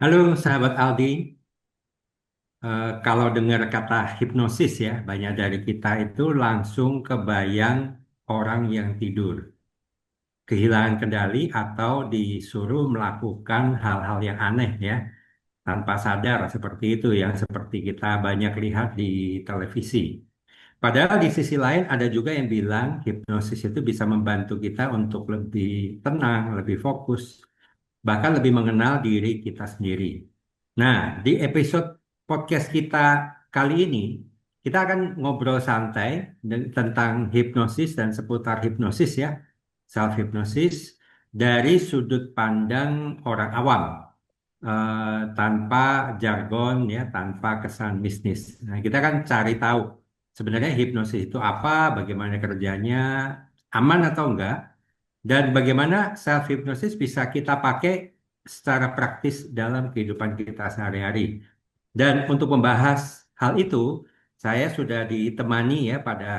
Halo sahabat Aldi. Kalau dengar kata hipnosis ya, banyak dari kita itu langsung kebayang orang yang tidur, kehilangan kendali atau disuruh melakukan hal-hal yang aneh ya, tanpa sadar seperti itu yang seperti kita banyak lihat di televisi. Padahal di sisi lain ada juga yang bilang hipnosis itu bisa membantu kita untuk lebih tenang, lebih fokus, bahkan lebih mengenal diri kita sendiri. Nah, di episode podcast kita kali ini, kita akan ngobrol santai tentang hipnosis dan seputar hipnosis ya, self hypnosis dari sudut pandang orang awam, tanpa jargon ya, tanpa kesan bisnis. Nah, kita kan cari tahu sebenarnya hipnosis itu apa, bagaimana kerjanya, aman atau enggak, dan bagaimana self hypnosis bisa kita pakai secara praktis dalam kehidupan kita sehari-hari. Dan untuk membahas hal itu, saya sudah ditemani ya pada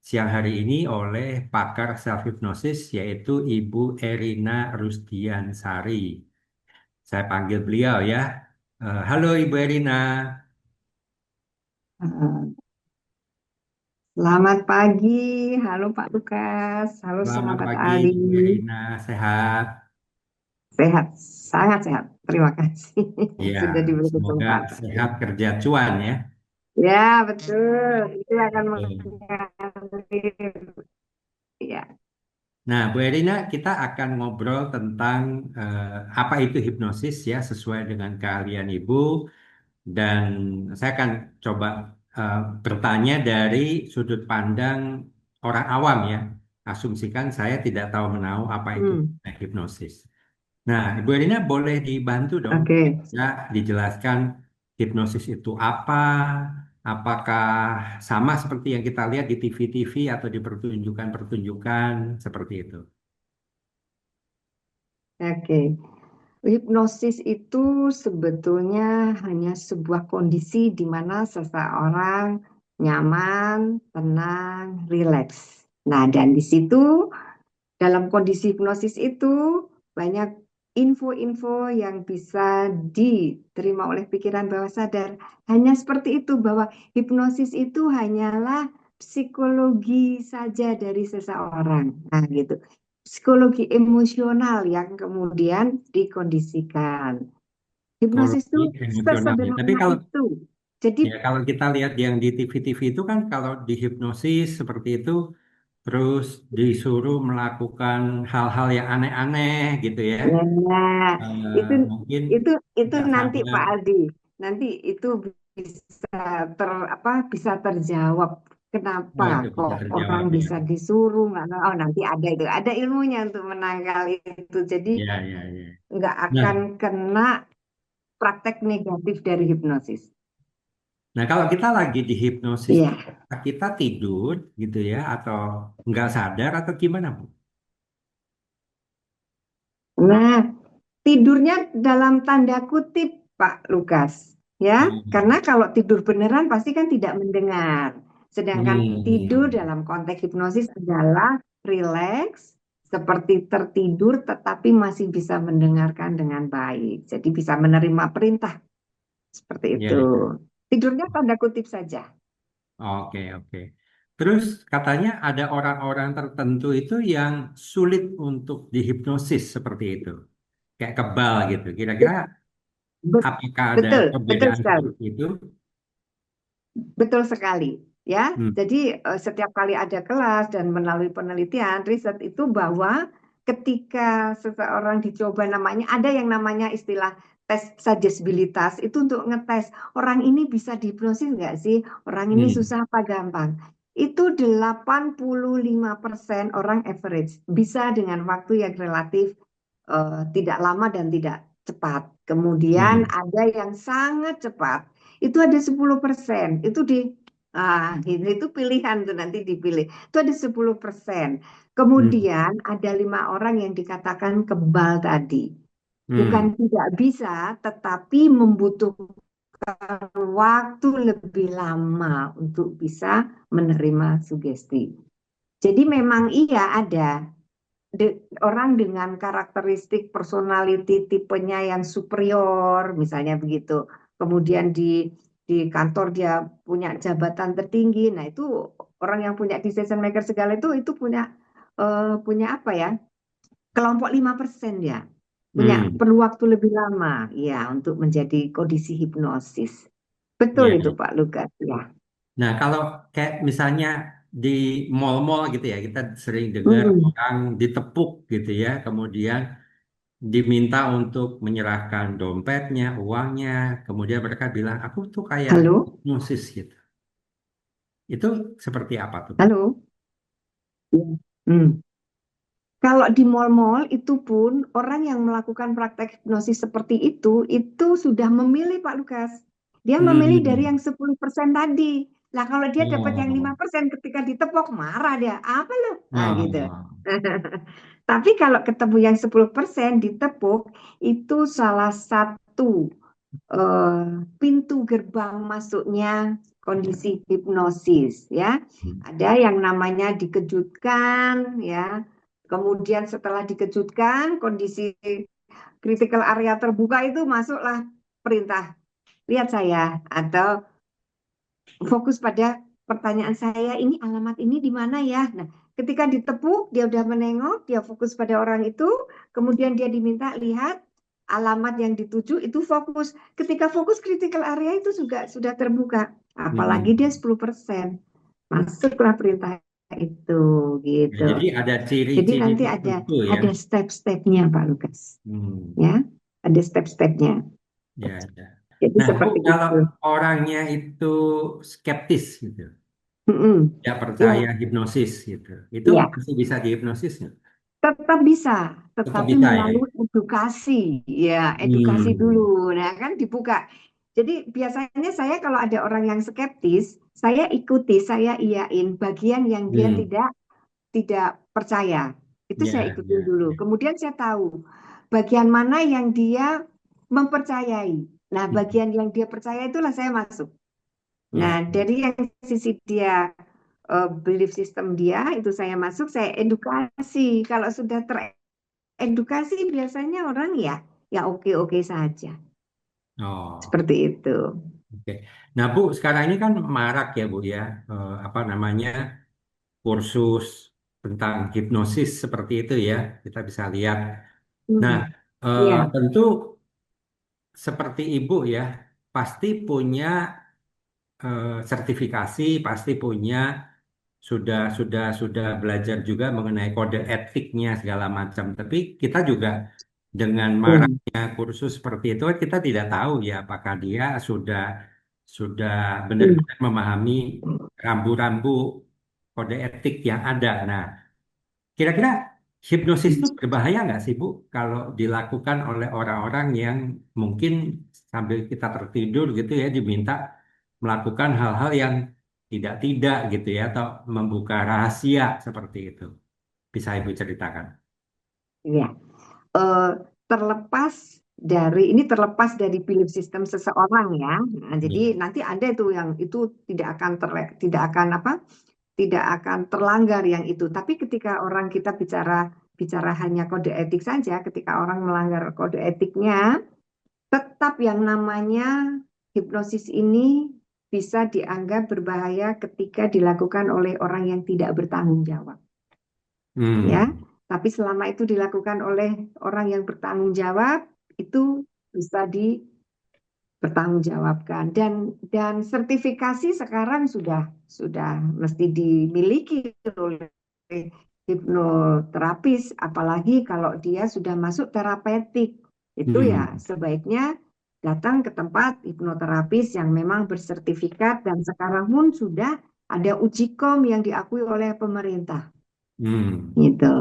siang hari ini oleh pakar self hypnosis yaitu Ibu Erina Rusdiansari. Saya panggil beliau ya. Halo Ibu Erina. Selamat pagi, halo Pak Lukas, halo Selamat sahabat pagi Ali. Ibu Erina, sehat? Sehat, sangat sehat. Terima kasih Ya, sudah diberi semoga kesempatan. sehat kerja cuan ya. Ya, betul. Itu akan Betul. mengalir. Ya. Nah, Bu Erina, kita akan ngobrol tentang apa itu hipnosis ya, sesuai dengan keahlian Ibu. Dan saya akan coba eh, bertanya dari sudut pandang orang awam ya. Asumsikan saya tidak tahu menahu apa itu Hmm, hipnosis. Nah, Ibu Erina boleh dibantu dong, oke. ya, dijelaskan hipnosis itu apa, apakah sama seperti yang kita lihat di TV-TV atau di pertunjukan-pertunjukan seperti itu. Oke. Hipnosis itu sebetulnya hanya sebuah kondisi di mana seseorang nyaman, tenang, rileks. Nah, dan di situ dalam kondisi hipnosis itu banyak info-info yang bisa diterima oleh pikiran bawah sadar. Hanya seperti itu bahwa hipnosis itu hanyalah psikologi saja dari seseorang. Nah, gitu. Psikologi emosional yang kemudian dikondisikan. Hipnosis itu Psikologi emosional ya. Tapi sesederhana kalau itu. Jadi ya kalau kita lihat yang di TV-TV itu kan kalau dihipnosis seperti itu terus disuruh melakukan hal-hal yang aneh-aneh gitu ya. nah, itu Mungkin itu itu nggak nanti sadar. Pak Aldi, nanti itu bisa bisa terjawab kenapa Oh itu bisa kok orang terjawab ya. bisa disuruh nggak oh nanti ada itu ada ilmunya untuk menangkal itu jadi Ya ya ya. nggak akan Nah, kena praktek negatif dari hipnosis. nah kalau kita lagi dihipnosis Iya. tuh kita tidur gitu ya atau nggak sadar atau gimana Bu? Nah, tidurnya dalam tanda kutip, Pak Lukas, ya. Hmm. Karena kalau tidur beneran pasti kan tidak mendengar. Sedangkan tidur Hmm. dalam konteks hipnosis adalah rileks, seperti tertidur tetapi masih bisa mendengarkan dengan baik. Jadi bisa menerima perintah seperti Ya itu. ya. Tidurnya tanda kutip saja. Oke, oke. Terus katanya ada orang-orang tertentu itu yang sulit untuk dihipnosis seperti itu. Kayak kebal gitu. Kira-kira Bet- apakah ada Betul, betul perbedaan sekali. seperti itu? Betul sekali, ya. Hmm. Jadi setiap kali ada kelas dan melalui penelitian riset itu bahwa ketika seseorang dicoba namanya ada yang namanya istilah tes suggestibilitas itu untuk ngetes orang ini bisa dihipnosis nggak sih? Orang ini Hmm. susah apa gampang? Itu 85% orang average bisa dengan waktu yang relatif tidak lama dan tidak cepat. Kemudian Hmm. ada yang sangat cepat itu ada 10%. Itu itu pilihan tuh nanti dipilih. Itu ada 10%. Hmm. Kemudian ada 5 orang yang dikatakan kebal tadi. Hmm. Bukan tidak bisa, tetapi membutuhkan waktu lebih lama untuk bisa menerima sugesti. Jadi memang iya ada. orang dengan karakteristik personality tipenya yang superior, misalnya begitu. Kemudian di kantor dia punya jabatan tertinggi. Nah, itu orang yang punya decision maker segala itu punya punya apa ya? Kelompok 5% ya. Punya Hmm, perlu waktu lebih lama ya untuk menjadi kondisi hipnosis. Betul ya. itu Pak Lukas ya. Nah, kalau kayak misalnya di mall-mall gitu ya, kita sering dengar Hmm. orang ditepuk gitu ya, kemudian diminta untuk menyerahkan dompetnya, uangnya, kemudian mereka bilang, aku tuh kayak Halo? hipnosis gitu. Itu seperti apa tuh, Bu? Halo? Ya. Hmm. Kalau di mal-mal itu pun orang yang melakukan praktek hipnosis seperti itu sudah memilih Pak Lukas. Dia memilih dari Hmm. yang 10% tadi. Nah, kalau dia dapat yang Oh, 5% ketika ditepok, marah dia. Apa lo? Nah, gitu. oh, Tapi kalau ketemu yang 10% ditepuk, itu salah satu eh, pintu gerbang masuknya kondisi hipnosis ya. Ada yang namanya dikejutkan ya. Kemudian setelah dikejutkan kondisi critical area terbuka itu masuklah perintah lihat saya atau fokus pada pertanyaan saya ini alamat ini di mana ya. Nah, ketika ditepuk dia udah menengok, dia fokus pada orang itu, kemudian dia diminta lihat alamat yang dituju itu fokus. Ketika fokus critical area itu juga sudah terbuka, apalagi dia hmm. 10%. Masuklah perintah itu Ya, gitu. jadi ada Jadi ciri-ciri nanti tertentu ya. ada step-stepnya Pak Lukas, Hmm. ya. Ada step-stepnya. Ya, ya. Jadi Nah, Bu, seperti kalau itu. orangnya itu skeptis gitu, Mm-mm. tidak percaya Ya, hipnosis gitu, itu ya. masih bisa dihipnosis nggak? Tetap bisa, Tetap tetapi bisa ya. melalui edukasi, ya edukasi Hmm. dulu. Nah kan dibuka. Jadi biasanya saya kalau ada orang yang skeptis, saya ikuti, saya iyain bagian yang dia Hmm. tidak percaya. Itu saya Ya, ikutin ya, dulu. ya. Kemudian saya tahu bagian mana yang dia mempercayai. Nah, Hmm. bagian yang dia percaya itulah saya masuk. Ya, Nah, ya. dari yang sisi dia belief system dia itu saya masuk, saya edukasi. Kalau sudah teredukasi biasanya orang ya oke-oke saja. Oh, Seperti itu. oke. Nah, Bu, sekarang ini kan marak ya, Bu ya, apa namanya, kursus tentang hipnosis seperti itu ya, kita bisa lihat. Nah, Hmm. Ya. tentu seperti Ibu ya, pasti punya sertifikasi, pasti punya sudah belajar juga mengenai kode etiknya segala macam. Tapi kita juga dengan Ya. maraknya kursus seperti itu kita tidak tahu ya apakah dia sudah Hmm. benar-benar memahami rambu-rambu kode etik yang ada. Nah, kira-kira hipnosis itu berbahaya nggak sih Bu kalau dilakukan oleh orang-orang yang mungkin sambil kita tertidur gitu ya diminta melakukan hal-hal yang tidak-tidak gitu ya atau membuka rahasia seperti itu. Bisa Ibu ceritakan? Ya. Eh, terlepas dari ini terlepas dari belief system seseorang ya. Nah, Ya. jadi nanti ada itu yang itu tidak akan apa? Tidak akan terlanggar yang itu. Tapi ketika orang kita bicara bicara hanya kode etik saja, ketika orang melanggar kode etiknya, tetap yang namanya hipnosis ini bisa dianggap berbahaya ketika dilakukan oleh orang yang tidak bertanggung jawab, ya. Hmm. Tapi selama itu dilakukan oleh orang yang bertanggung jawab, itu bisa dipertanggungjawabkan. Dan sertifikasi sekarang sudah mesti dimiliki oleh hipnoterapis, apalagi kalau dia sudah masuk terapeutik. Itu ya Hmm. sebaiknya datang ke tempat hipnoterapis yang memang bersertifikat dan sekarang pun sudah ada uji kom yang diakui oleh pemerintah. Hmm. Gitu.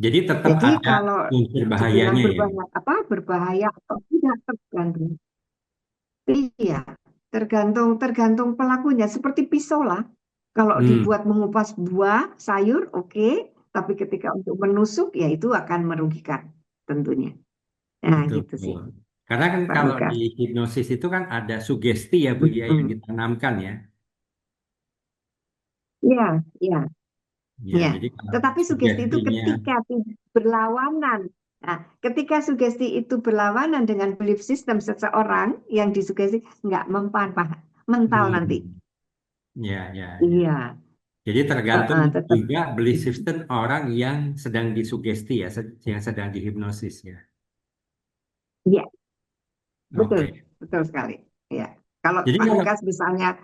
Jadi tetap Jadi ada kalau unsur dibilang bahayanya ya. berbahaya atau tidak tergantung. Iya, tergantung pelakunya. Seperti pisau lah. Kalau Hmm. dibuat mengupas buah, sayur, oke. Tapi ketika untuk menusuk, ya itu akan merugikan tentunya. Nah, Betul. gitu sih, Betul. Karena kan Pak kalau di Lukas. hipnosis itu kan ada sugesti ya Bu ya yang Mm-mm. ditanamkan ya. Iya, iya. Ya, Ya, jadi kalau tetapi sugesti itu sugestinya, ketika berlawanan. Nah, ketika sugesti itu berlawanan dengan belief system seseorang yang disugesti nggak mempan, Pak. Mental nanti. hmm, ya, ya, ya. Iya, Jadi tergantung tetap. juga belief system orang yang sedang disugesti ya, yang sedang dihipnosis ya. Iya, betul, Oke. betul sekali. Ya, kalau Jadi Pak kalau Lukas misalnya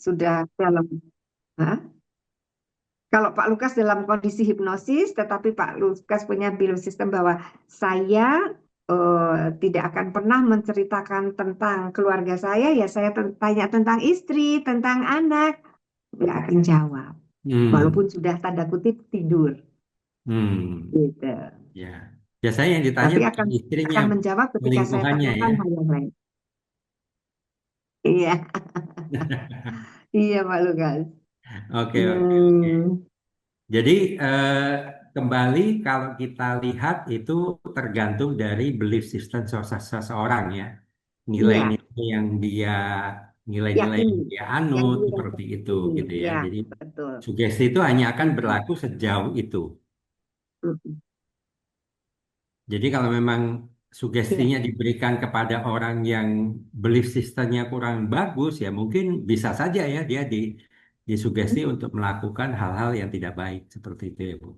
sudah dalam, Hah? Kalau Pak Lukas dalam kondisi hipnosis, tetapi Pak Lukas punya belief system bahwa saya tidak akan pernah menceritakan tentang keluarga saya, ya saya tanya tentang istri, tentang anak, nggak akan jawab, walaupun hmm, sudah tanda kutip tidur, hmm, gitu. ya. Biasanya yang ditanya Tapi bukan akan istrinya, akan menjawab ketika saya selingkuhannya ya. tanyakan hal yang lain. Iya, iya Pak Lukas. Oke, oke, oke. Hmm, Jadi kembali kalau kita lihat itu tergantung dari belief system seseorang ya. iya, Nilai-nilai yang dia nilai-nilai yang yakini, dia yang anut dia seperti itu yakini, gitu ya. ya Jadi betul. sugesti itu hanya akan Mm-mm. berlaku sejauh itu. Mm-mm. Jadi kalau memang Iya, sugestinya diberikan kepada orang yang belief systemnya kurang bagus ya mungkin bisa saja ya dia disugesti untuk melakukan hal-hal yang tidak baik seperti itu ya Bu.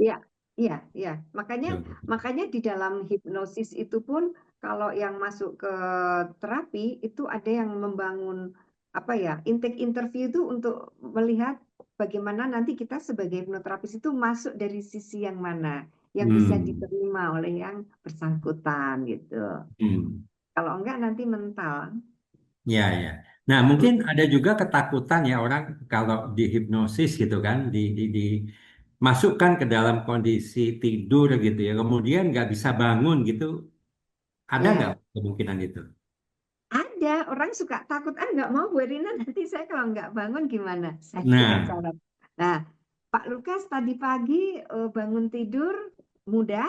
iya, iya, iya. Makanya, Betul. makanya di dalam hipnosis itu pun kalau yang masuk ke terapi itu ada yang membangun apa ya, intake interview itu untuk melihat bagaimana nanti kita sebagai hipnoterapis itu masuk dari sisi yang mana yang bisa Hmm. diterima oleh yang bersangkutan gitu. Hmm. Kalau enggak nanti mental. Ya, ya. Nah, mungkin Mm, ada juga ketakutan ya orang kalau dihipnosis gitu kan, masukkan ke dalam kondisi tidur gitu ya, kemudian nggak bisa bangun gitu, ada nggak ya. kemungkinan itu? Ada orang suka takut, nggak mau Bu Erina nanti saya kalau nggak bangun gimana? Saya Nah, jawab. Nah, Pak Lukas tadi pagi bangun tidur mudah.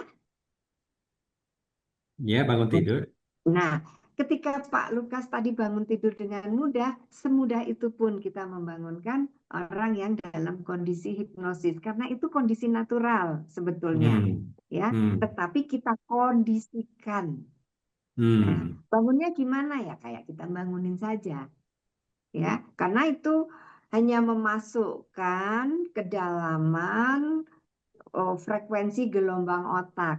ya bangun tidur. Nah, ketika Pak Lukas tadi bangun tidur dengan mudah, semudah itu pun kita membangunkan orang yang dalam kondisi hipnosis karena itu kondisi natural sebetulnya, Hmm. ya. Hmm. Tetapi kita kondisikan. Nah, Hmm. bangunnya gimana ya? Kayak kita bangunin saja. Ya, karena itu hanya memasukkan kedalaman frekuensi gelombang otak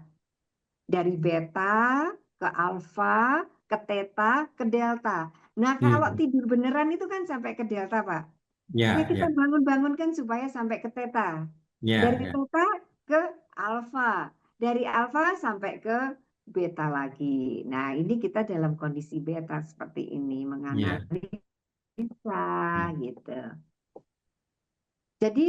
dari beta ke alfa ke theta ke delta. Nah, kalau Hmm. tidur beneran itu kan sampai ke delta, Pak. Ya, Ya, kita ya, bangun-bangun kan supaya sampai ke theta. ya, Dari ya, theta ke alfa. Dari alfa sampai ke beta lagi. Nah, ini kita dalam kondisi beta seperti ini ya. menganalisa Ya. gitu. Jadi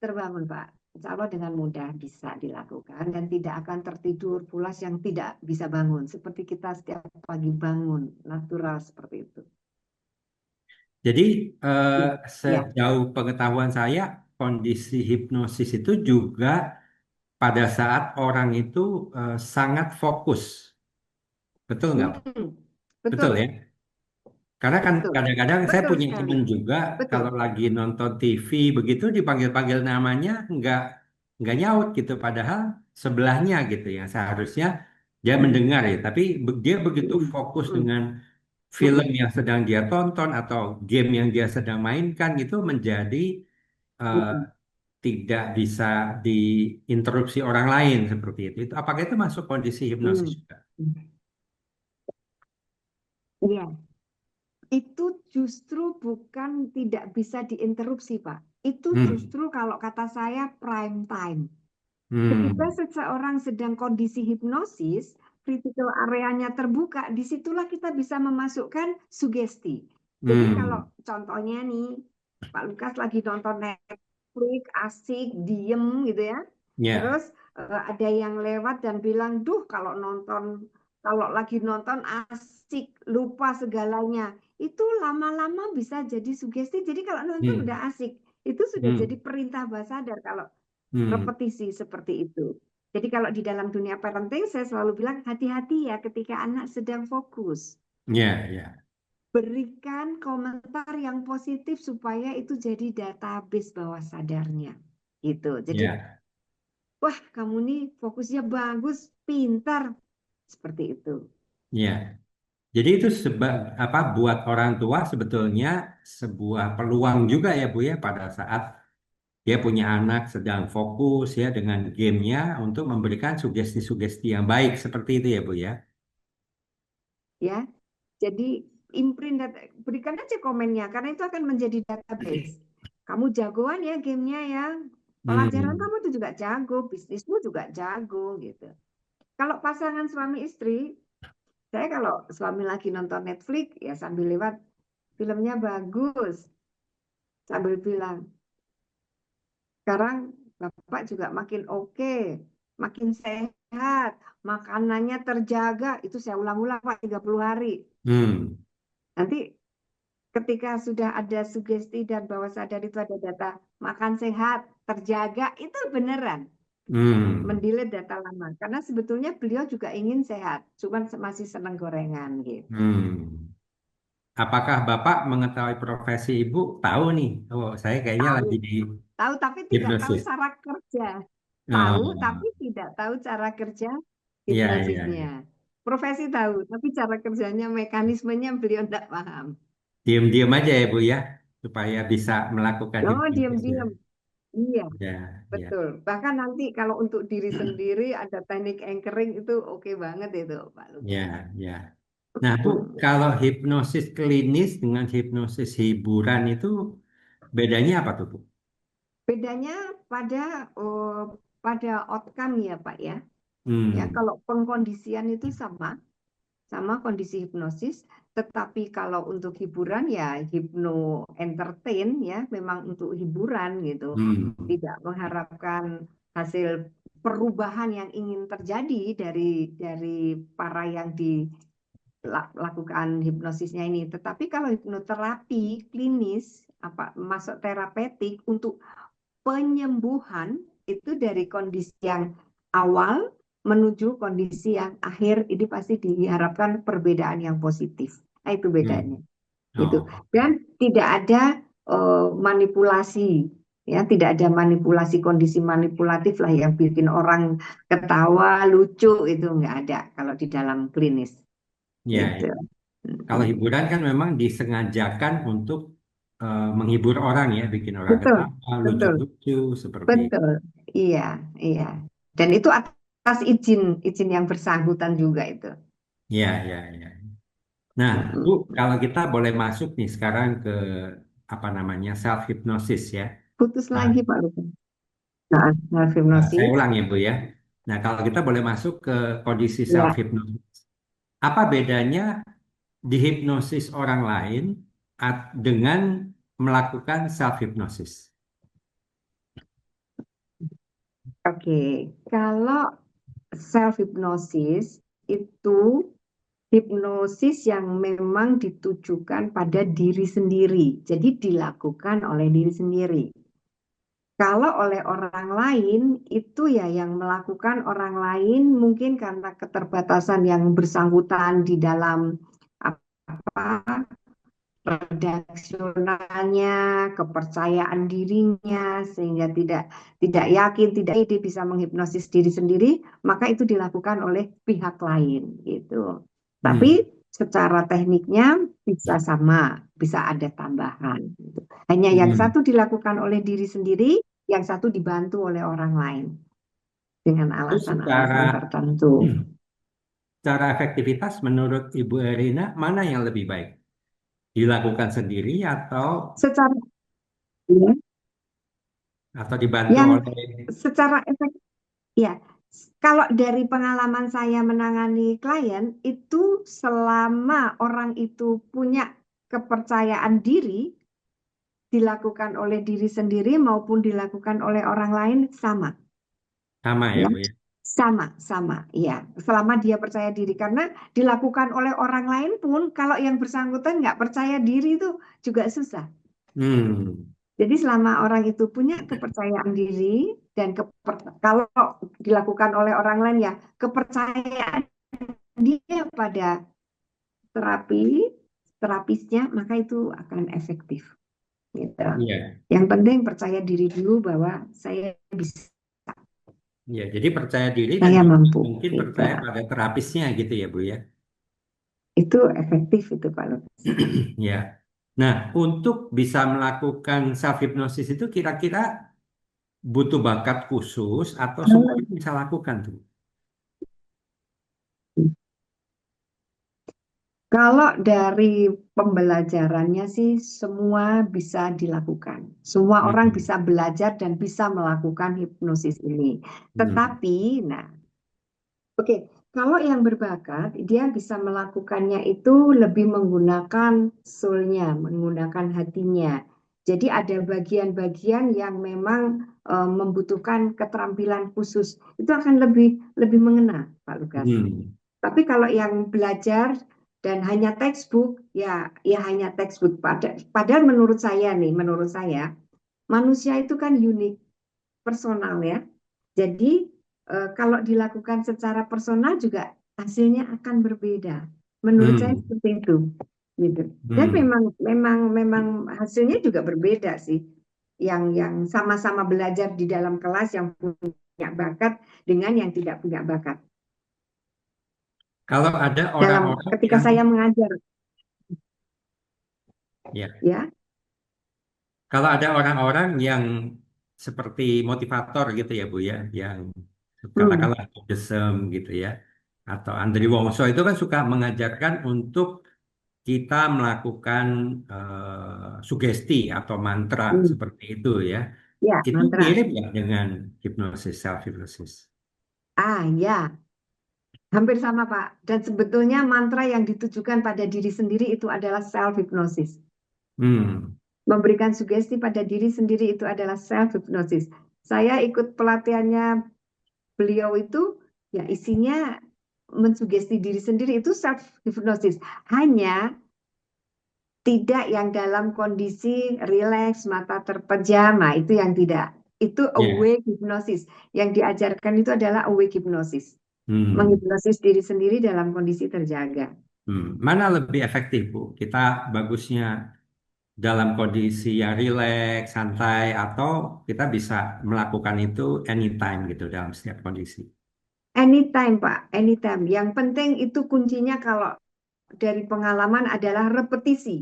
terbangun Pak. Insya Allah dengan mudah bisa dilakukan dan tidak akan tertidur pulas yang tidak bisa bangun. Seperti kita setiap pagi bangun, natural seperti itu. Jadi eh, Ya, sejauh pengetahuan saya, kondisi hipnosis itu juga pada saat orang itu sangat fokus. Betul nggak? hmm, Betul betul, ya? Karena kan betul, kadang-kadang saya betul punya sekali. teman juga Betul. kalau lagi nonton TV begitu dipanggil-panggil namanya nggak nyaut gitu. Padahal sebelahnya gitu yang seharusnya dia Hmm, mendengar ya. Tapi dia begitu hmm, fokus hmm, dengan film hmm, yang sedang dia tonton atau game yang dia sedang mainkan itu menjadi eh, hmm, tidak bisa diinterupsi orang lain seperti itu. Apakah itu masuk kondisi hipnosis hmm, juga? hmm. Iya, itu justru bukan tidak bisa diinterupsi, Pak. Itu Hmm. justru kalau kata saya prime time. Ketika Hmm. seseorang sedang kondisi hipnosis, critical areanya terbuka, disitulah kita bisa memasukkan sugesti. Jadi kalau Hmm. contohnya nih, Pak Lukas lagi nonton Netflix, asik, diem gitu ya. Ya. Terus ada yang lewat dan bilang, duh kalau lagi nonton asik, lupa segalanya. Itu lama-lama bisa jadi sugesti. Jadi kalau nonton udah Hmm. asik, itu sudah jadi Hmm. perintah bawah sadar kalau Hmm. repetisi seperti itu. Jadi kalau di dalam dunia parenting saya selalu bilang hati-hati ya ketika anak sedang fokus. Ya, ya. berikan komentar yang positif supaya itu jadi database bawah sadarnya. Gitu. Jadi, Ya, wah kamu nih fokusnya bagus, pintar. Seperti itu. ya. Jadi itu apa buat orang tua sebetulnya sebuah peluang juga ya Bu ya pada saat dia punya anak sedang fokus ya dengan gamenya untuk memberikan sugesti-sugesti yang baik seperti itu ya Bu ya. Ya, jadi imprint data, berikan aja komennya karena itu akan menjadi database. Kamu jagoan ya gamenya ya. Pelajaran Hmm. kamu itu juga jago, bisnismu juga jago gitu. Kalau pasangan suami istri, saya kalau suami lagi nonton Netflix ya sambil lewat filmnya bagus, sambil bilang, sekarang Bapak juga makin oke, makin sehat, makanannya terjaga. Itu saya ulang-ulang Pak 30 hari. Hmm. Nanti ketika sudah ada sugesti dan bawah sadar itu ada data makan sehat, terjaga, itu beneran Hmm. mendelete data lama. Karena sebetulnya beliau juga ingin sehat, cuman masih senang gorengan gitu. Hmm. Apakah Bapak mengetahui profesi Ibu? Tahu nih. Oh, saya kayaknya Tahu, lagi di tahu tapi tidak tahu hipnosis. cara kerja. Tahu Oh, tapi tidak tahu cara kerja iya, iya, hipnosisnya. iya. Profesi tahu, tapi cara kerjanya, mekanismenya beliau tidak paham. Diam-diam aja ya Bu ya, supaya bisa melakukan Oh, hipnosisnya. diam-diam. Iya, Ya, ya, betul. Bahkan nanti kalau untuk diri sendiri ada teknik anchoring itu oke banget itu, Pak ya, Lukman. ya. Nah, Bu, kalau hipnosis klinis dengan hipnosis hiburan itu bedanya apa tuh, Bu? Bedanya pada outcome ya, Pak ya. Ya, Hmm, kalau pengkondisian itu sama kondisi hipnosis, tetapi kalau untuk hiburan ya hipno entertain ya, memang untuk hiburan gitu. hmm, Tidak mengharapkan hasil perubahan yang ingin terjadi dari para yang dilakukan hipnosisnya ini. Tetapi kalau hipnoterapi klinis apa masuk terapeutik untuk penyembuhan itu dari kondisi yang awal menuju kondisi yang akhir ini pasti diharapkan perbedaan yang positif. Nah, itu bedanya. hmm. Gitu. Oh, Dan tidak ada manipulasi ya, tidak ada manipulasi kondisi manipulatif lah yang bikin orang ketawa lucu itu nggak ada kalau di dalam klinis ya, gitu. ya. Kalau hiburan kan memang disengajakan untuk menghibur orang ya, bikin orang Betul, ketawa, betul, lucu-lucu seperti itu. betul. Iya, iya. Dan itu atas izin izin yang bersangkutan juga itu. Ya, ya, ya. Nah, Bu, Mm-mm. kalau kita boleh masuk nih sekarang ke apa namanya self hypnosis ya. Putus Nah, lagi Pak Lukman. Nah, self saya hipnosis. ulang ya, Bu ya. Nah, kalau kita boleh masuk ke kondisi self Ya, hypnosis, apa bedanya dihipnosis orang lain dengan melakukan self hypnosis? oke. Kalau self hipnosis itu hipnosis yang memang ditujukan pada diri sendiri. Jadi dilakukan oleh diri sendiri. Kalau oleh orang lain itu ya yang melakukan orang lain mungkin karena keterbatasan yang bersangkutan di dalam apa redaksionalnya, kepercayaan dirinya, sehingga tidak yakin, tidak ide bisa menghipnosis diri sendiri, maka itu dilakukan oleh pihak lain gitu. Tapi Hmm. secara tekniknya bisa sama, bisa ada tambahan. Gitu. Hanya yang Hmm. satu dilakukan oleh diri sendiri, yang satu dibantu oleh orang lain dengan Itu alasan-alasan tertentu. secara efektivitas menurut Ibu Erina mana yang lebih baik? Dilakukan sendiri Secara ya, atau dibantu yang oleh. secara efektif. Ya, kalau dari pengalaman saya menangani klien, itu selama orang itu punya kepercayaan diri, dilakukan oleh diri sendiri maupun dilakukan oleh orang lain sama, Sama ya ya. Bu ya? Sama, ya. Selama dia percaya diri, karena dilakukan oleh orang lain pun, kalau yang bersangkutan nggak percaya diri itu juga susah. Hmm. Jadi selama orang itu punya kepercayaan diri dan kalau dilakukan oleh orang lain ya kepercayaan dia pada terapi terapisnya, maka itu akan efektif. Gitu. Iya. Yang penting percaya diri dulu bahwa saya bisa, Ya, jadi percaya diri dan saya juga mampu. mungkin Gitu. percaya pada terapisnya gitu ya, Bu ya. Itu efektif itu Pak Lutfi. Ya. Nah, untuk bisa melakukan self hypnosis itu kira-kira butuh bakat khusus atau semua Kalau orang bisa lakukan tuh? kalau dari pembelajarannya sih semua bisa dilakukan. Semua orang Hmm. bisa belajar dan bisa melakukan hipnosis ini. Hmm. Tetapi, nah, oke, kalau yang berbakat, dia bisa melakukannya itu lebih menggunakan soul-nya, menggunakan hatinya. Jadi ada bagian-bagian yang memang membutuhkan keterampilan khusus. Itu akan lebih lebih mengena, Pak Lukas. Hmm. Tapi kalau yang belajar dan hanya textbook, ya hanya textbook. Padahal menurut saya, manusia itu kan unik, personal ya. Jadi kalau dilakukan secara personal juga hasilnya akan berbeda. Menurut saya Hmm. seperti itu, gitu. Dan Hmm. memang hasilnya juga berbeda sih. Yang sama-sama belajar di dalam kelas yang punya bakat dengan yang tidak punya bakat. Kalau ada Dalam orang-orang ketika yang saya mengajar, ya, ya, kalau ada orang-orang yang seperti motivator gitu ya, Bu ya, yang hmm, katakanlah Buddhism gitu ya, atau Andri Wongso itu kan suka mengajarkan untuk kita melakukan sugesti atau mantra hmm, seperti itu ya. ya Itu mantra. mirip ya dengan hipnosis, self hypnosis. Ah, ya, hampir sama Pak. Dan sebetulnya mantra yang ditujukan pada diri sendiri itu adalah self hypnosis. Hmm. Memberikan sugesti pada diri sendiri itu adalah self hypnosis. Saya ikut pelatihannya beliau itu, ya isinya mensugesti diri sendiri itu self hypnosis. Hanya tidak yang dalam kondisi rileks, mata terpejam, nah itu yang tidak. Itu Ya. awake hypnosis. Yang diajarkan itu adalah awake hypnosis. Hmm. Menghipnosis diri sendiri dalam kondisi terjaga. Hmm. Mana lebih efektif, Bu? Kita bagusnya dalam kondisi yang rileks, santai, atau kita bisa melakukan itu anytime gitu dalam setiap kondisi. Anytime, Pak, anytime. Yang penting itu kuncinya kalau dari pengalaman adalah repetisi.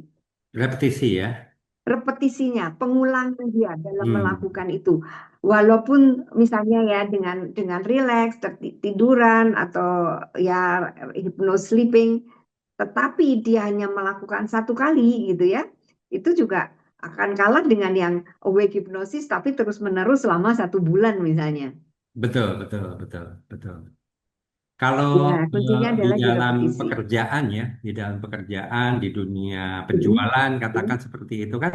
Repetisi ya. Repetisinya, pengulangan dia dalam Hmm. melakukan itu. Walaupun misalnya ya dengan rileks, tiduran atau ya hypno sleeping, tetapi dia hanya melakukan satu kali gitu ya, itu juga akan kalah dengan yang awake hypnosis tapi terus-menerus selama 1 bulan misalnya. Betul, betul, betul, betul. Kalau Ya, kuncinya di adalah di dalam repetisi. pekerjaan ya, di dalam pekerjaan, di dunia Mhm. penjualan, Mhm. katakan seperti itu kan,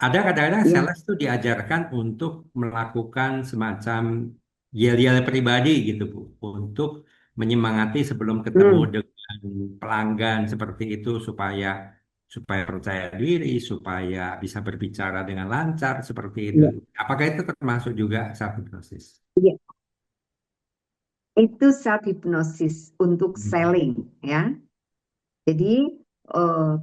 ada kadang-kadang Ya. sales itu diajarkan untuk melakukan semacam yel-yel pribadi gitu, Bu, untuk menyemangati sebelum ketemu Hmm. dengan pelanggan seperti itu supaya supaya percaya diri, supaya bisa berbicara dengan lancar seperti itu. Ya. Apakah itu termasuk juga self hypnosis? Ya. Itu self hypnosis untuk Hmm. selling ya. Jadi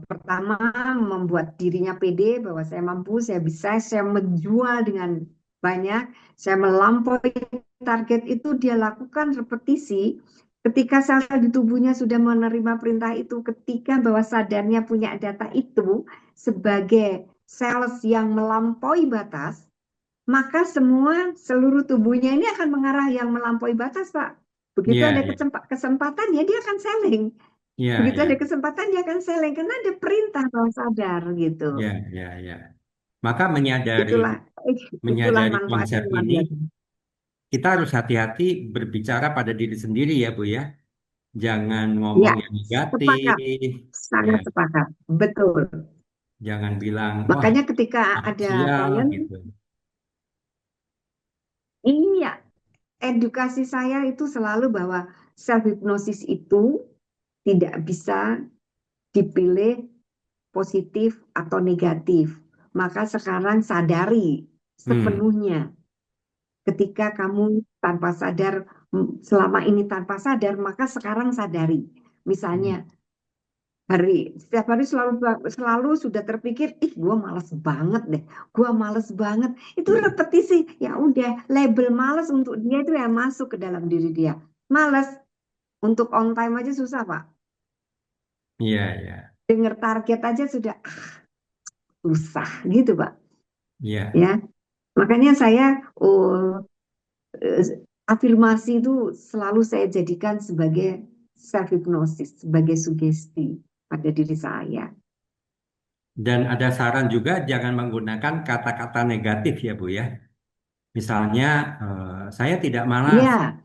pertama membuat dirinya pede bahwa saya mampu, saya bisa, saya menjual dengan banyak, saya melampaui target itu dia lakukan repetisi. Ketika sel-sel di tubuhnya sudah menerima perintah itu, ketika bawah sadarnya punya data itu sebagai sales yang melampaui batas, maka semua seluruh tubuhnya ini akan mengarah yang melampaui batas, Pak. Begitu Iya, ada iya, kesempatan ya dia akan selling. iya, Begitu iya, ada kesempatan dia akan selling karena ada perintah bawah sadar gitu. iya, iya, iya. Maka menyadari Itulah itulah menyadari manfaatnya konsep luar ini, biasa. kita harus hati-hati berbicara pada diri sendiri ya, Bu ya. Jangan ngomong Ya, yang negatif, sepakat, ya. sangat sepakat, betul. Jangan bilang, wah, Makanya ketika ah, ada sial klien, gitu. iya, edukasi saya itu selalu bahwa self hypnosis itu tidak bisa dipilih positif atau negatif. Maka sekarang sadari Hmm, sepenuhnya ketika kamu tanpa sadar, selama ini tanpa sadar, maka sekarang sadari. hmm, Misalnya, Setiap hari selalu selalu sudah terpikir, ih gue males banget deh, gue males banget. Itu repetisi, ya udah label males untuk dia itu yang masuk ke dalam diri dia. Males untuk on time aja susah Pak. Iya, iya, Dengar target aja sudah susah gitu Pak. iya. Ya, makanya saya oh, eh, afirmasi itu selalu saya jadikan sebagai self hypnosis, sebagai sugesti pada diri saya. Dan ada saran juga jangan menggunakan kata-kata negatif ya Bu ya. Misalnya, saya tidak malas. Ya,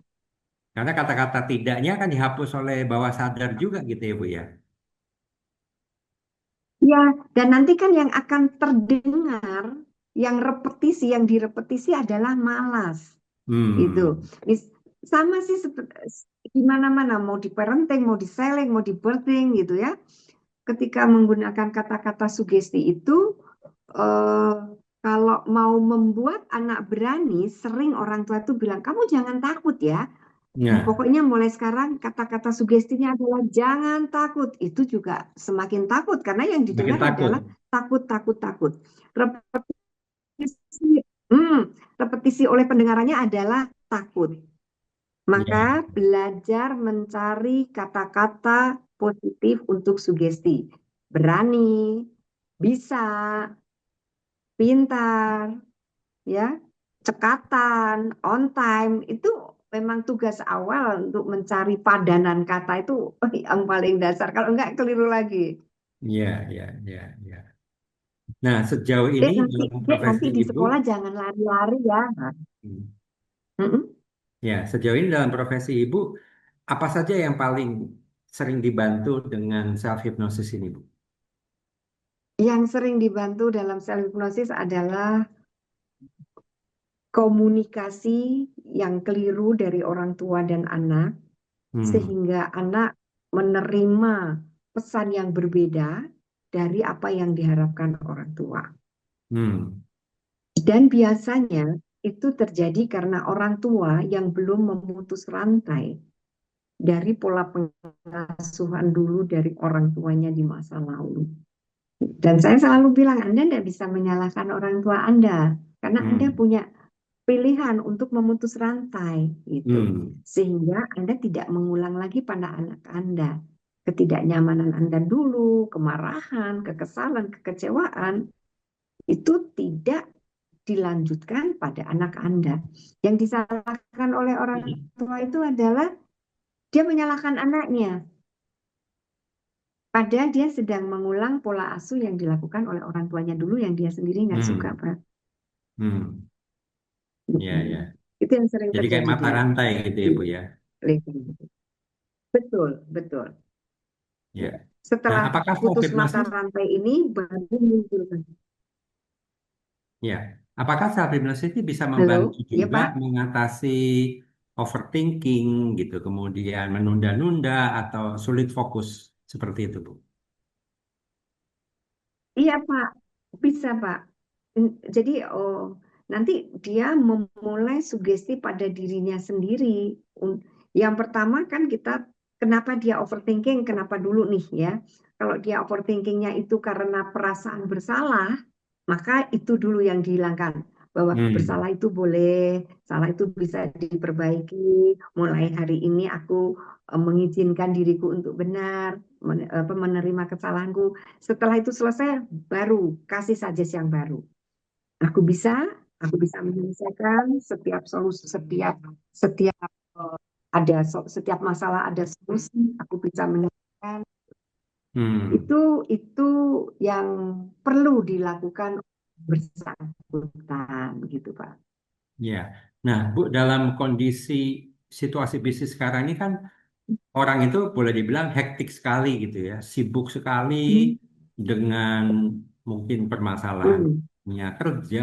Karena kata-kata tidaknya kan dihapus oleh bawah sadar juga gitu ya Bu ya. ya, dan nanti kan yang akan terdengar, yang repetisi, yang direpetisi adalah malas, gitu. Hmm. Sama sih di mana-mana, mau di parenting, mau di selling, mau di birthing gitu ya. Ketika menggunakan kata-kata sugesti itu, eh, kalau mau membuat anak berani, sering orang tua itu bilang, kamu jangan takut ya. Nah, Pokoknya mulai sekarang kata-kata sugestinya adalah jangan takut. Itu juga semakin takut karena yang makin didengar takut. adalah takut, takut, takut. Repetisi, hmm, repetisi oleh pendengarannya adalah takut. Ya, Maka belajar mencari kata-kata positif untuk sugesti. Berani, bisa, pintar, ya, cekatan, on time, itu memang tugas awal untuk mencari padanan kata itu yang paling dasar. Kalau enggak keliru lagi. ya, ya, ya, ya. Nah, sejauh ini Dek nanti, dalam dek profesi nanti di Ibu, sekolah jangan lari-lari ya. hmm, Mm-mm. ya, sejauh ini dalam profesi Ibu, apa saja yang paling sering dibantu dengan self hypnosis ini, Bu? Yang sering dibantu dalam self hypnosis adalah komunikasi yang keliru dari orang tua dan anak, Hmm, sehingga anak menerima pesan yang berbeda dari apa yang diharapkan orang tua. hmm, Dan biasanya itu terjadi karena orang tua yang belum memutus rantai dari pola pengasuhan dulu dari orang tuanya di masa lalu. Dan saya selalu bilang, Anda tidak bisa menyalahkan orang tua Anda, karena Anda hmm, punya pilihan untuk memutus rantai gitu. hmm, Sehingga Anda tidak mengulang lagi pada anak Anda. Ketidaknyamanan Anda dulu, kemarahan, kekesalan, kekecewaan, itu tidak dilanjutkan pada anak Anda. Yang disalahkan oleh orang tua itu adalah dia menyalahkan anaknya. Padahal dia sedang mengulang pola asuh yang dilakukan oleh orang tuanya dulu yang dia sendiri nggak suka, hmm, Pak. hmm. Ya, Mm-mm. ya. Itu yang sering Jadi kayak terjadi mata rantai gitu ya, di Bu ya. lingkungan. Betul, betul. Ya. Ya. Nah, Setelah apakah self putus mata hypnosis? rantai ini baru muncul. Ya. Apakah self hypnosis ini bisa membantu Halo, ya juga Pak? mengatasi overthinking gitu, kemudian menunda-nunda atau sulit fokus seperti itu, Bu? Iya Pak, bisa Pak. Jadi nanti dia memulai sugesti pada dirinya sendiri. Yang pertama kan kita, kenapa dia overthinking, kenapa dulu nih ya. Kalau dia overthinkingnya itu karena perasaan bersalah, maka itu dulu yang dihilangkan. Bahwa Hmm. bersalah itu boleh, salah itu bisa diperbaiki. Mulai hari ini aku mengizinkan diriku untuk benar, menerima kesalahanku. Setelah itu selesai, baru kasih suggest yang baru. Aku bisa, aku bisa menyelesaikan setiap solusi, setiap setiap setiap masalah ada solusi. Aku bisa menyelesaikan. Hmm. Itu yang perlu dilakukan bersangkutan, gitu Pak. Ya. Nah, Bu, dalam kondisi situasi bisnis sekarang ini kan orang itu boleh dibilang hektik sekali gitu ya, sibuk sekali Hmm. dengan mungkin permasalahan Hmm. punya kerja,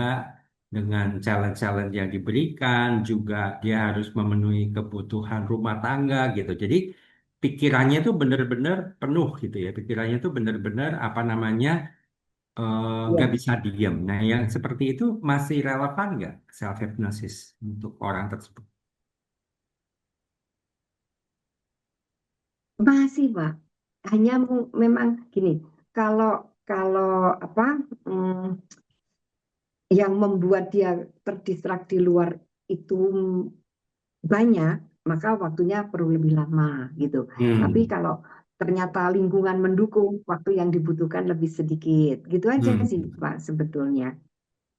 dengan challenge-challenge yang diberikan, juga dia harus memenuhi kebutuhan rumah tangga gitu. Jadi pikirannya itu benar-benar penuh gitu ya, pikirannya itu benar-benar apa namanya nggak Ya, bisa diem. Nah, yang seperti itu masih relevan nggak self hypnosis untuk orang tersebut? masih Pak. hanya memang gini, kalau kalau apa mm, yang membuat dia terdistrak di luar itu banyak, maka waktunya perlu lebih lama gitu. Tapi Hmm, kalau ternyata lingkungan mendukung, waktu yang dibutuhkan lebih sedikit. Gitu aja sih, hmm, Pak, sebetulnya.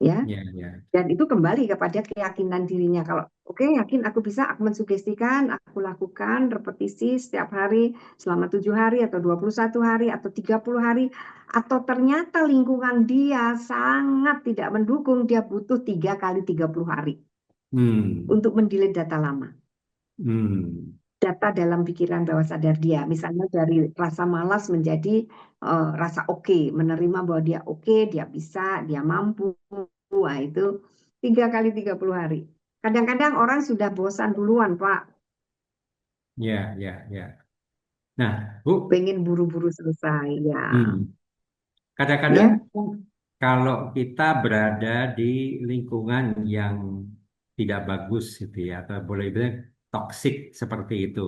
Ya, ya, ya, dan itu kembali kepada keyakinan dirinya. Kalau oke, yakin aku bisa, aku mensugestikan, aku lakukan repetisi setiap hari selama 7 hari atau 21 hari atau 30 hari. Atau ternyata lingkungan dia sangat tidak mendukung, dia butuh 3 kali 30 hari hmm, untuk mendelete data lama. hmm, Data dalam pikiran bawah sadar dia. Misalnya dari rasa malas menjadi rasa oke, menerima bahwa dia oke, dia bisa, dia mampu. Wah, itu 3 kali 30 hari. Kadang-kadang orang sudah bosan duluan, Pak. ya, ya, ya. Nah, Bu, Pengen buru-buru selesai. Ya, hmm, kadang-kadang ya, kalau kita berada di lingkungan yang tidak bagus gitu ya, atau boleh bilang toksik seperti itu.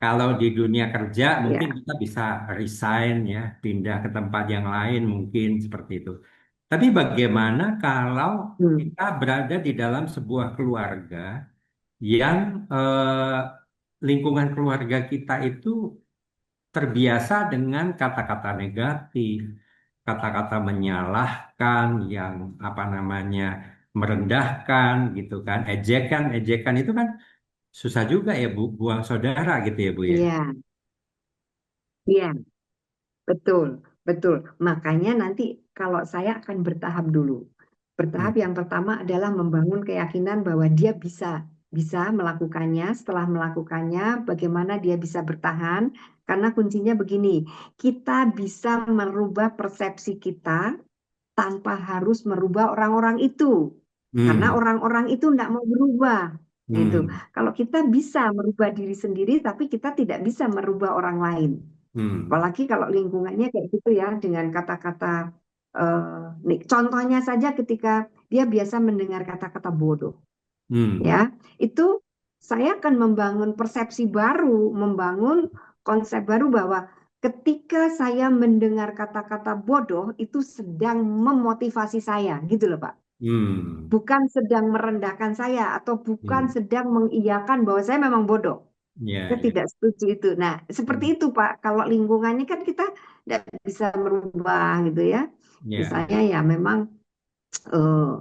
Kalau di dunia kerja mungkin ya. kita bisa resign ya, pindah ke tempat yang lain mungkin seperti itu. Tapi bagaimana kalau Hmm. kita berada di dalam sebuah keluarga yang lingkungan keluarga kita itu terbiasa dengan kata-kata negatif, kata-kata menyalahkan, yang apa namanya merendahkan gitu kan, ejekan, ejekan itu kan susah juga ya Bu, buang saudara gitu ya Bu ya. Iya, iya, betul, betul. Makanya nanti kalau saya akan bertahap dulu. Bertahap Hmm. yang pertama adalah membangun keyakinan bahwa dia bisa melakukannya. Setelah melakukannya, bagaimana dia bisa bertahan? Karena kuncinya begini, kita bisa merubah persepsi kita tanpa harus merubah orang-orang itu. Karena Hmm. orang-orang itu tidak mau berubah, gitu. Hmm. Kalau kita bisa merubah diri sendiri, tapi kita tidak bisa merubah orang lain. Hmm. Apalagi kalau lingkungannya kayak gitu ya, dengan kata-kata, nih, contohnya saja ketika dia biasa mendengar kata-kata bodoh, Hmm. ya, itu saya akan membangun persepsi baru, membangun konsep baru bahwa ketika saya mendengar kata-kata bodoh itu sedang memotivasi saya, gitu loh Pak. Hmm. Bukan sedang merendahkan saya atau bukan Hmm. sedang mengiyakan bahwa saya memang bodoh. Ya, Saya ya. tidak setuju itu. Nah, Hmm. seperti itu Pak. Kalau lingkungannya kan kita tidak bisa merubah gitu ya. Ya. Misalnya ya memang eh,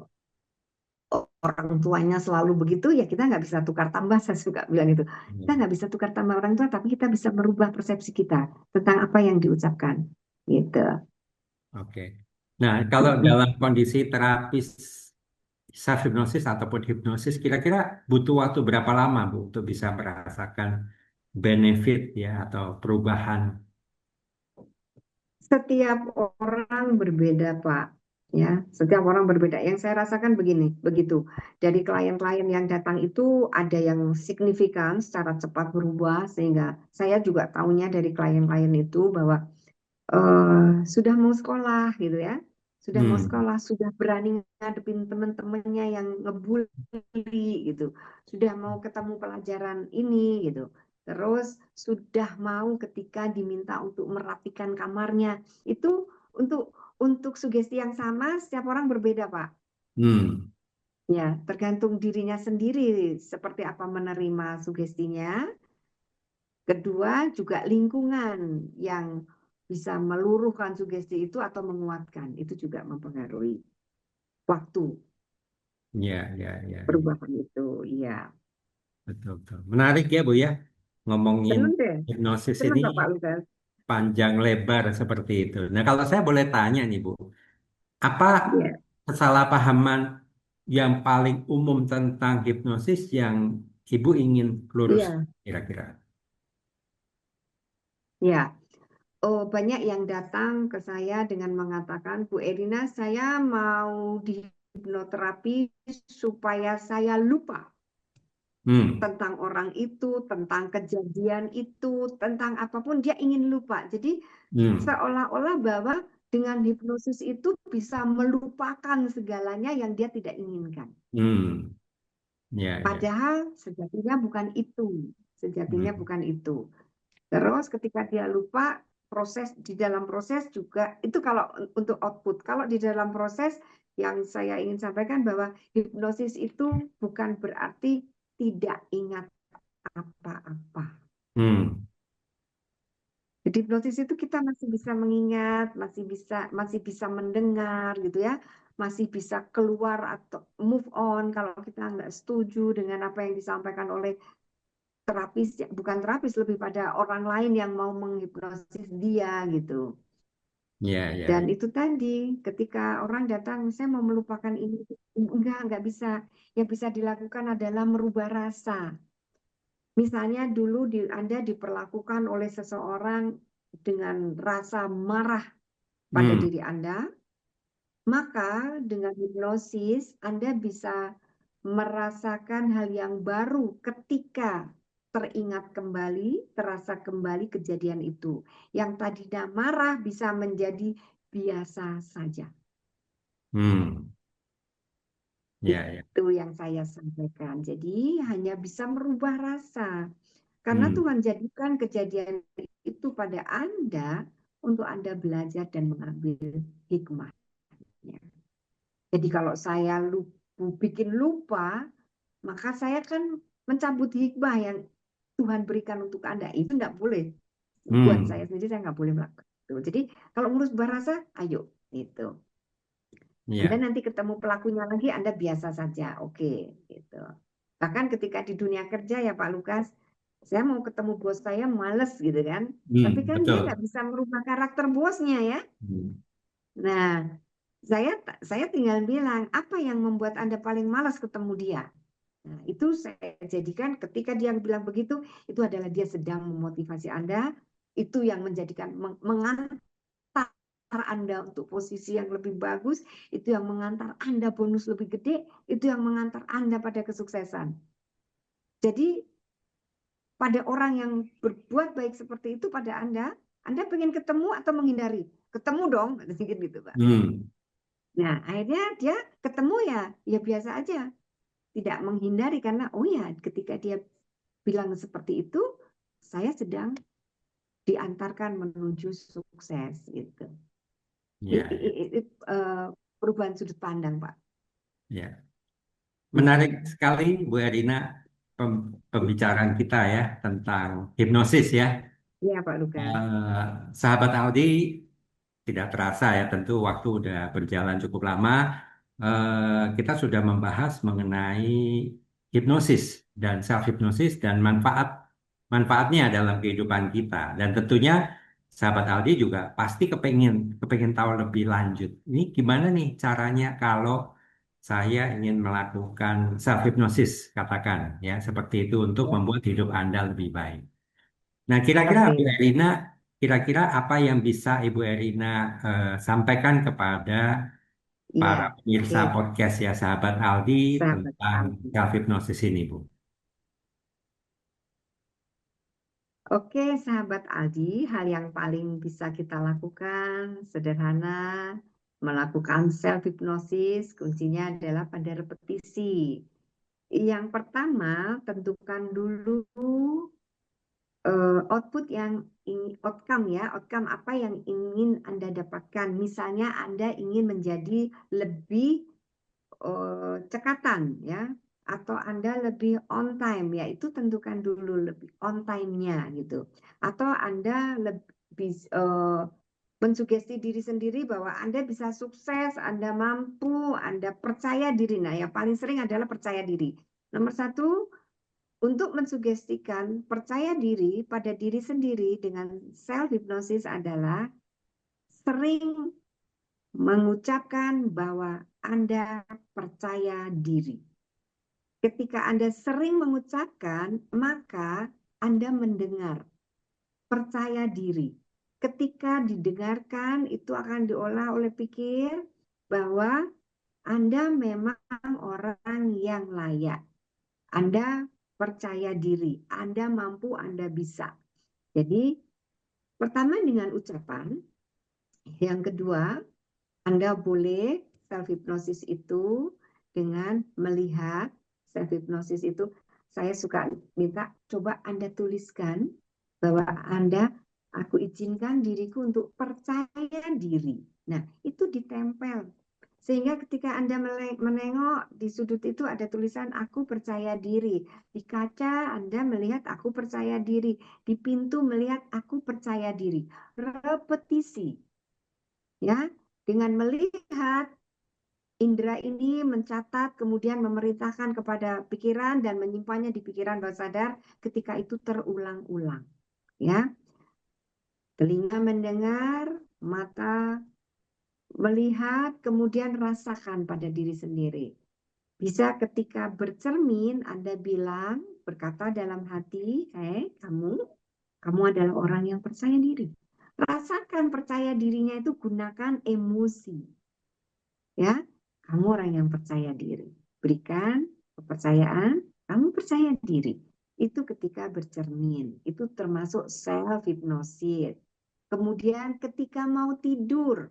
orang tuanya selalu begitu, ya kita nggak bisa tukar tambah. Saya suka bilang itu. Kita Hmm. nggak bisa tukar tambah orang tua, tapi kita bisa merubah persepsi kita tentang apa yang diucapkan. Gitu. Oke. Nah, kalau dalam kondisi terapis self hipnosis ataupun hipnosis, kira-kira butuh waktu berapa lama Bu untuk bisa merasakan benefit ya atau perubahan? Setiap orang berbeda, Pak. Ya, setiap orang berbeda. Yang saya rasakan begini, begitu. Dari klien-klien yang datang itu ada yang signifikan secara cepat berubah, sehingga saya juga tahunya dari klien-klien itu bahwa sudah mau sekolah gitu ya, sudah mau Hmm. sekolah, sudah berani ngadepin teman-temannya yang ngebully gitu, sudah mau ketemu pelajaran ini gitu, terus sudah mau ketika diminta untuk merapikan kamarnya itu untuk sugesti yang sama setiap orang berbeda Pak. Hmm. Ya, tergantung dirinya sendiri seperti apa menerima sugestinya. Kedua, juga lingkungan yang bisa meluruhkan sugesti itu atau menguatkan. Itu juga mempengaruhi waktu Ya, ya, ya, ya. perubahan itu. Iya. Betul, betul. Menarik ya Bu ya, ngomongin Senang deh. hipnosis Senang ini Bapak Lukas. panjang lebar seperti itu. Nah, kalau saya boleh tanya nih Bu, apa Iya. kesalahpahaman yang paling umum tentang hipnosis yang Ibu ingin lurus Iya. kira-kira? Iya. Oh, banyak yang datang ke saya dengan mengatakan, Bu Erina, saya mau dihipnoterapi supaya saya lupa Hmm. tentang orang itu, tentang kejadian itu, tentang apapun dia ingin lupa. Jadi Hmm. seolah-olah bahwa dengan hipnosis itu bisa melupakan segalanya yang dia tidak inginkan. Hmm. Ya, ya. Padahal sejatinya bukan itu. Sejatinya Hmm. bukan itu. Terus ketika dia lupa, proses di dalam proses juga itu kalau untuk output. Kalau di dalam proses yang saya ingin sampaikan bahwa hipnosis itu bukan berarti tidak ingat apa-apa. Hmm. Jadi hipnosis itu kita masih bisa mengingat, masih bisa mendengar gitu ya, masih bisa keluar atau move on kalau kita nggak setuju dengan apa yang disampaikan oleh terapis, bukan terapis, lebih pada orang lain yang mau menghipnosis dia gitu. Ya, ya. Dan itu tadi, ketika orang datang, saya mau melupakan ini, enggak bisa. Yang bisa dilakukan adalah merubah rasa. Misalnya dulu Anda diperlakukan oleh seseorang dengan rasa marah pada Hmm. diri Anda, maka dengan hipnosis Anda bisa merasakan hal yang baru ketika teringat kembali, terasa kembali kejadian itu. Yang tadinya marah bisa menjadi biasa saja. Hmm. Ya, ya. Itu yang saya sampaikan. Jadi hanya bisa merubah rasa. Karena Hmm. Tuhan jadikan kejadian itu pada Anda untuk Anda belajar dan mengambil hikmahnya. Jadi kalau saya bikin lupa, maka saya kan mencabut hikmah yang Tuhan berikan untuk Anda. Itu enggak boleh. Buat Hmm. saya sendiri, saya nggak boleh melakukan itu. Jadi kalau ngurus bahasa, ayo. Gitu. Anda Ya. nanti ketemu pelakunya lagi, Anda biasa saja. Oke. Gitu. Bahkan ketika di dunia kerja ya Pak Lukas, saya mau ketemu bos saya males gitu kan. Tapi Hmm. kan dia nggak Betul. bisa merubah karakter bosnya ya. Hmm. Nah, saya tinggal bilang, apa yang membuat Anda paling malas ketemu dia? Nah, itu saya jadikan ketika dia bilang begitu, itu adalah dia sedang memotivasi Anda, itu yang menjadikan mengantar Anda untuk posisi yang lebih bagus, itu yang mengantar Anda bonus lebih gede, itu yang mengantar Anda pada kesuksesan. Jadi pada orang yang berbuat baik seperti itu pada Anda pengen ketemu atau menghindari? Ketemu dong, gitu Pak. Hmm. Nah, akhirnya dia ketemu ya, ya biasa aja. Tidak menghindari karena, oh ya, ketika dia bilang seperti itu, saya sedang diantarkan menuju sukses gitu. Ya, ya, Perubahan sudut pandang, Pak. ya. Menarik Gitu. sekali, Bu Erina, pembicaraan kita ya tentang hipnosis ya. Iya, Pak Lukas. Sahabat Aldi, tidak terasa ya, tentu waktu udah berjalan cukup lama. Kita sudah membahas mengenai hipnosis dan self hipnosis dan manfaatnya dalam kehidupan kita. Dan tentunya sahabat Aldi juga pasti kepengen tahu lebih lanjut. Ini gimana nih caranya kalau saya ingin melakukan self hipnosis, katakan ya seperti itu untuk Ya. membuat hidup Anda lebih baik. Nah, kira-kira Bu Oke. Erina, kira-kira apa yang bisa Ibu Erina sampaikan kepada Iya. para pemirsa Oke, podcast ya, sahabat Aldi sahabat tentang Aldi. self hypnosis ini, Bu? Oke, sahabat Aldi, hal yang paling bisa kita lakukan sederhana, melakukan self hipnosis, kuncinya adalah pada repetisi. Yang pertama, tentukan dulu output yang outcome ya, outcome apa yang ingin Anda dapatkan. Misalnya Anda ingin menjadi lebih cekatan ya, atau Anda lebih on time ya, itu tentukan dulu lebih on time-nya gitu. Atau Anda lebih mensugesti diri sendiri bahwa Anda bisa sukses, Anda mampu, Anda percaya diri. Nah, yang paling sering adalah percaya diri. Nomor satu, untuk mensugestikan percaya diri pada diri sendiri dengan self hypnosis adalah sering mengucapkan bahwa Anda percaya diri. Ketika Anda sering mengucapkan, maka Anda mendengar, percaya diri. Ketika didengarkan, itu akan diolah oleh pikir bahwa Anda memang orang yang layak. Anda percaya diri, Anda mampu, Anda bisa. Jadi, pertama dengan ucapan, yang kedua, Anda boleh self hypnosis itu dengan melihat self hypnosis itu. Saya suka minta coba Anda tuliskan bahwa Anda, aku izinkan diriku untuk percaya diri. Nah, itu ditempel. Sehingga ketika Anda menengok di sudut itu ada tulisan aku percaya diri. Di kaca Anda melihat aku percaya diri. Di pintu melihat aku percaya diri. Repetisi. Ya, dengan melihat indera ini mencatat, kemudian memerintahkan kepada pikiran dan menyimpannya di pikiran bawah sadar ketika itu terulang-ulang. Ya, telinga mendengar, mata melihat, kemudian rasakan pada diri sendiri. Bisa ketika bercermin, Anda bilang, berkata dalam hati, kamu adalah orang yang percaya diri. Rasakan percaya dirinya itu gunakan emosi. Ya, kamu orang yang percaya diri. Berikan kepercayaan, kamu percaya diri. Itu ketika bercermin, itu termasuk self hypnosis. Kemudian ketika mau tidur,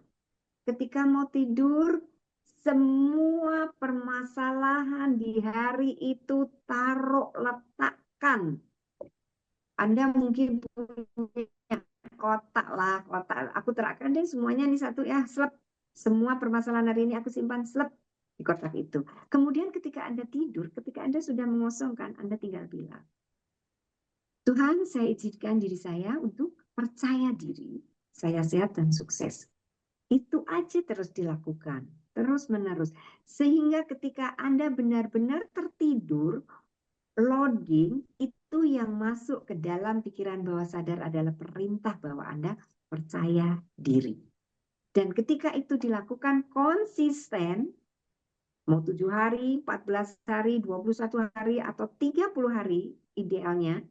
semua permasalahan di hari itu taruh letakkan. Anda mungkin punya kotak lah, kotak. Aku terapkan deh semuanya nih satu ya, slep. Semua permasalahan hari ini aku simpan slep di kotak itu. Kemudian ketika Anda tidur, ketika Anda sudah mengosongkan, Anda tinggal bilang, Tuhan, saya izinkan diri saya untuk percaya diri. Saya sehat dan sukses. Itu aja terus dilakukan, terus menerus. Sehingga ketika Anda benar-benar tertidur, loading itu yang masuk ke dalam pikiran bawah sadar adalah perintah bahwa Anda percaya diri. Dan ketika itu dilakukan konsisten, mau 7 hari, 14 hari, 21 hari, atau 30 hari idealnya,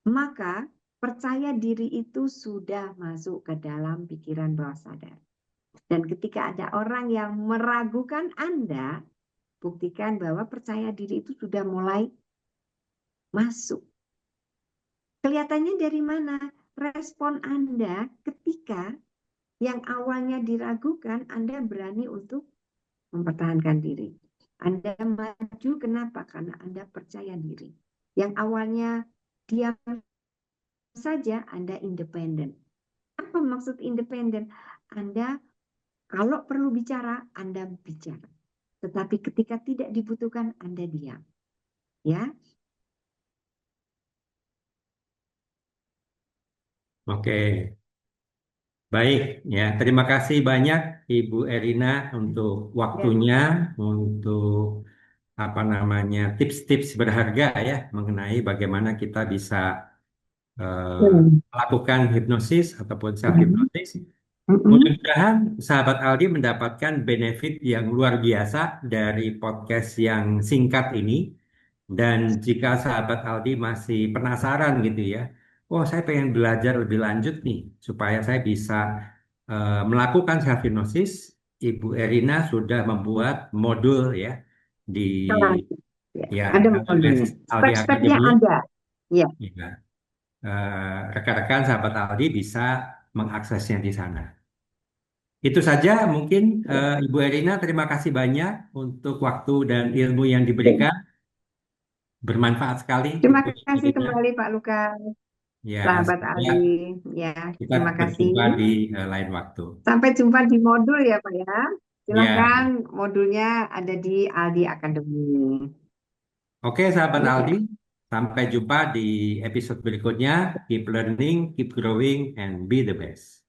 maka percaya diri itu sudah masuk ke dalam pikiran bawah sadar. Dan ketika ada orang yang meragukan Anda, buktikan bahwa percaya diri itu sudah mulai masuk. Kelihatannya dari mana? Respon Anda ketika yang awalnya diragukan, Anda berani untuk mempertahankan diri. Anda maju, kenapa? Karena Anda percaya diri. Yang awalnya diam saja, Anda independen. Apa maksud independen? Anda kalau perlu bicara, Anda bicara. Tetapi ketika tidak dibutuhkan, Anda diam. Ya, Oke, baik ya. Terima kasih banyak Ibu Erina untuk ya. waktunya, untuk apa namanya tips-tips berharga ya mengenai bagaimana kita bisa melakukan hipnosis ataupun self hypnosis. Mudah-mudahan sahabat Aldi mendapatkan benefit yang luar biasa dari podcast yang singkat ini. Dan jika sahabat Aldi masih penasaran gitu ya, oh saya pengen belajar lebih lanjut nih supaya saya bisa melakukan self hypnosis. Ibu Erina sudah membuat modul ya di Ya, ya ada berbasis modulnya. Aldi Step-stepnya Academy. ada. Ya, Ya, rekan-rekan sahabat Aldi bisa mengaksesnya di sana. Itu saja mungkin Ibu Erina, terima kasih banyak untuk waktu dan ilmu yang diberikan. Bermanfaat sekali terima Ibu kasih Erina. kembali Pak Lukas, Ya, sahabat semoga Aldi. Ya, kita terima kasih. berjumpa di lain waktu. Sampai jumpa di modul ya Pak ya. Ya, Silakan modulnya ada di Aldi Academy. oke sahabat Aldi, Ya. sampai jumpa di episode berikutnya. Keep learning, keep growing, and be the best.